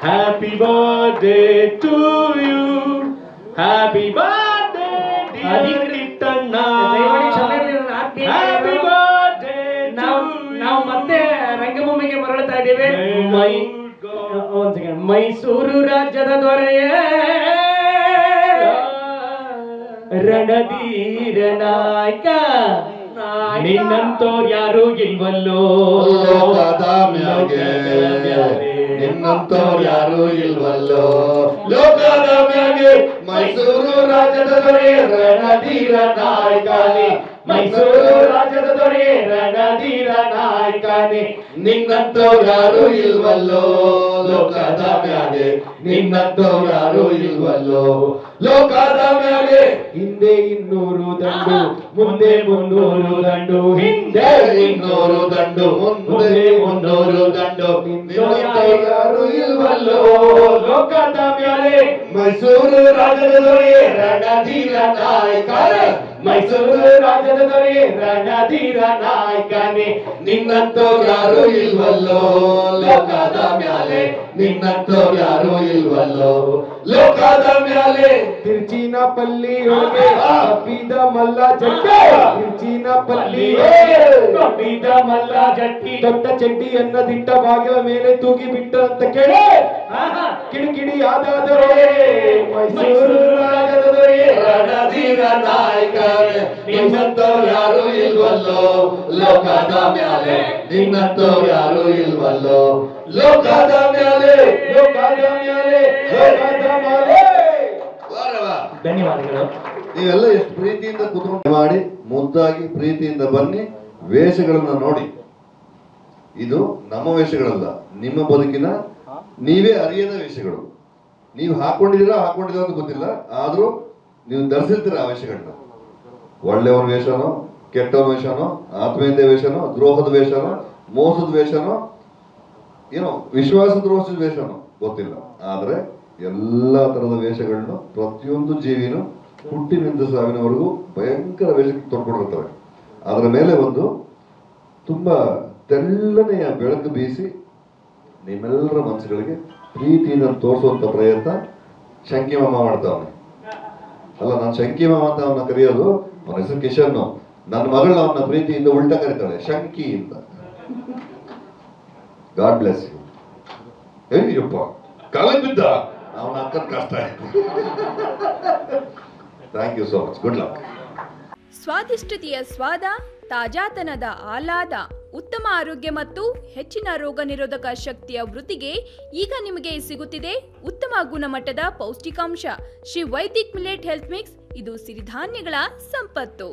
Happy birthday to you. Happy birthday dear Kittanna. Happy birthday to you. ನಾವು ಮತ್ತೆ ರಂಗಭೂಮಿಗೆ ಮರಳುತ್ತಾ ಇದ್ದೇವೆ. ಮೈಸೂರು ರಾಜ್ಯದ ದೊರೆಯೇ ರಣಧೀರ ನಾಯಕ ನಿನ್ನಂತೋರ್ ಯಾರು ಇಲ್ವಲ್ಲೋ ಲೋಕದ ಮ್ಯಾಗೆ ನಿನ್ನಂತೋರ್ ಯಾರು ಇಲ್ವಲ್ಲೋ ಲೋಕದ ಮ್ಯಾಗೆ ಮೈಸೂರು ರಾಜ್ಯದ ದೊರೆ ರಣಧೀರ ನಾಯಕನೇ ಮೈಸೂರು ರಾಜ್ಯದ ದೊರೆ ರಣಧೀರ ನಾಯಕನೇ ನಿನ್ನಂತೋರ್ ಯಾರು ಇಲ್ವಲ್ಲೋ ಲೋಕದ ಮ್ಯಾಗೆ ನಿನ್ನಂತೋರ್ ಯಾರು ಇಲ್ವಲ್ಲೋ ಲೋಕದ ಮ್ಯಾಗೆ ಹಿಂದೆ 200 ದಂಡು ಮುಂದೆ 300 ದಂಡು ಹಿಂದೆ 200 ದಂಡು ಮುಂದೆ 300 ದಂಡು ನಿನ್ನಂತೋರ್ ಯಾರು ಇಲ್ವಲ್ಲೋ ಲೋಕದ ಮ್ಯಾಲೆ ಮೈಸೂರು ರಾಜ್ಯದ ದೊರೆ ರಣಧೀರ ನಾಯಕನೇ ಮೈಸೂರು ರಾಜ್ಯದ ದೊರೆ ರಣಧೀರ ನಾಯಕನೇ ನಿನ್ನಂತೋರ್ ಯಾರು ಇಲ್ವಲ್ಲೋ ಲೋಕದ ಮ್ಯಾಲೆ ನಿನ್ನಂತೋರ್ ಯಾರು ಇಲ್ವಲ್ಲೋ ಲೋಕದ ಮ್ಯಾಲೆ ತಿರುಚಿನ ಪಲ್ಲಿ ಒಳಗೆ ಕಪ್ಪಿದ ಮಲ್ಲ ಜಟ್ಟಿ ತಿರುಚಿನ ಪಲ್ಲಿ ಕಪ್ಪಿದ ಮಲ್ಲ ಜಟ್ಟಿ ದೊಡ್ಡ ಚಡ್ಡಿಯನ್ನ ದಿಟ್ಟ ಬಾಗಿಲ ಮೇಲೆ ತೂಗಿ ಬಿಟ್ಟಂತ ಕೇಳಿ ಕಿಡಿಕಿಡಿ ಆದಾದರೆ ಮೈಸೂರು ರಾಜ್ಯದ ದೊರೆ ರಣಧೀರ ನಾಯಕನೇ ನಿನ್ನಂತೋರ್ ಯಾರು ಇಲ್ವಲ್ಲೋ ಲೋಕದ ಮ್ಯಾಲೆ ನಿನ್ನಂತೋರ್ ಯಾರು ಇಲ್ವಲ್ಲೋ ಲೋಕದ ಮ್ಯಾಲೆ ಲೋಕದ ಮ್ಯಾಲೆ ಲೋಕದ ಮ್ಯಾಲೆ. ಧನ್ಯವಾದಗಳು. ನೀವೆಲ್ಲ ಎಷ್ಟು ಪ್ರೀತಿಯಿಂದ ಕುತ್ಕೊಂಡು ಮಾಡಿ ಮುದ್ದಾಗಿ ಪ್ರೀತಿಯಿಂದ ಬನ್ನಿ ವೇಷಗಳನ್ನ ನೋಡಿ. ಇದು ನಮ್ಮ ವೇಷಗಳಲ್ಲ, ನಿಮ್ಮ ಬದುಕಿನ ನೀವೇ ಅರಿಯದ ವೇಷಗಳು. ನೀವು ಹಾಕೊಂಡಿದ್ದೀರಾ ಅಂತ ಗೊತ್ತಿಲ್ಲ, ಆದ್ರೂ ನೀವು ಧರಿಸಿರ್ತೀರ ಆ ವೇಷಗಳನ್ನ. ಒಳ್ಳೆಯವನ ವೇಷನೋ ಕೆಟ್ಟವನ ವೇಷನೋ ಆತ್ಮೀಯತೆ ವೇಷನೋ ದ್ರೋಹದ ವೇಷನೋ ಮೋಸದ ವೇಷನೋ ಏನೋ ವಿಶ್ವಾಸ ದ್ರೋಹದ ವೇಷನೋ ಗೊತ್ತಿಲ್ಲ, ಆದ್ರೆ ಎಲ್ಲಾ ತರದ ವೇಷಗಳನ್ನು ಪ್ರತಿಯೊಂದು ಜೀವಿನೂ ಹುಟ್ಟಿನಿಂದ ಸಾವಿನವರೆಗೂ ಭಯಂಕರ ವೇಷಕ್ಕೆ ತೊಡ್ಕೊಂಡಿರ್ತಾರೆ. ಅದರ ಮೇಲೆ ಒಂದು ತುಂಬಾ ತೆಳ್ಳನೆಯ ಬೆಳಕು ಬೀಸಿ ನಿಮ್ಮೆಲ್ಲರ ಮನಸ್ಸುಗಳಿಗೆ ಪ್ರೀತಿಯಿಂದ ತೋರಿಸುವಂತ ಪ್ರಯತ್ನ ಶಂಕಿಮಾಮ ಮಾಡ್ತಾವನೆ. ಅಲ್ಲ, ನಾನು ಶಂಕಿಮಾಮ ಅಂತ ಅವನ್ನ ಕರೆಯೋದು, ಅವನ ಹೆಸರು ಕಿಶನ್. ನನ್ನ ಮಗಳನ್ನ ಅವನ ಪ್ರೀತಿಯಿಂದ ಉಲ್ಟಾ ಕರೀತಾಳೆ ಶಂಕಿ ಅಂತ. God bless you. ಅಯ್ಯಪ್ಪ ಕಾಲ ಬಿದ್ದ ಅವನ ಅಕ್ಕನ ಕಷ್ಟ ಆಯ್ತು. Thank you so much. Good luck. ಸ್ವಾದಿಷ್ಟತೆಯ ಸ್ವಾದ, ತಾಜಾತನದ ಆಹ್ಲಾದ, ಉತ್ತಮ ಆರೋಗ್ಯ ಮತ್ತು ಹೆಚ್ಚಿನ ರೋಗ ನಿರೋಧಕ ಶಕ್ತಿಯ ವೃದ್ಧಿಗೆ ಈಗ ನಿಮಗೆ ಸಿಗುತ್ತಿದೆ ಉತ್ತಮ ಗುಣಮಟ್ಟದ ಪೌಷ್ಟಿಕಾಂಶ Shri Vaidik millet health mix. ಇದು ಸಿರಿಧಾನ್ಯಗಳ ಸಂಪತ್ತು.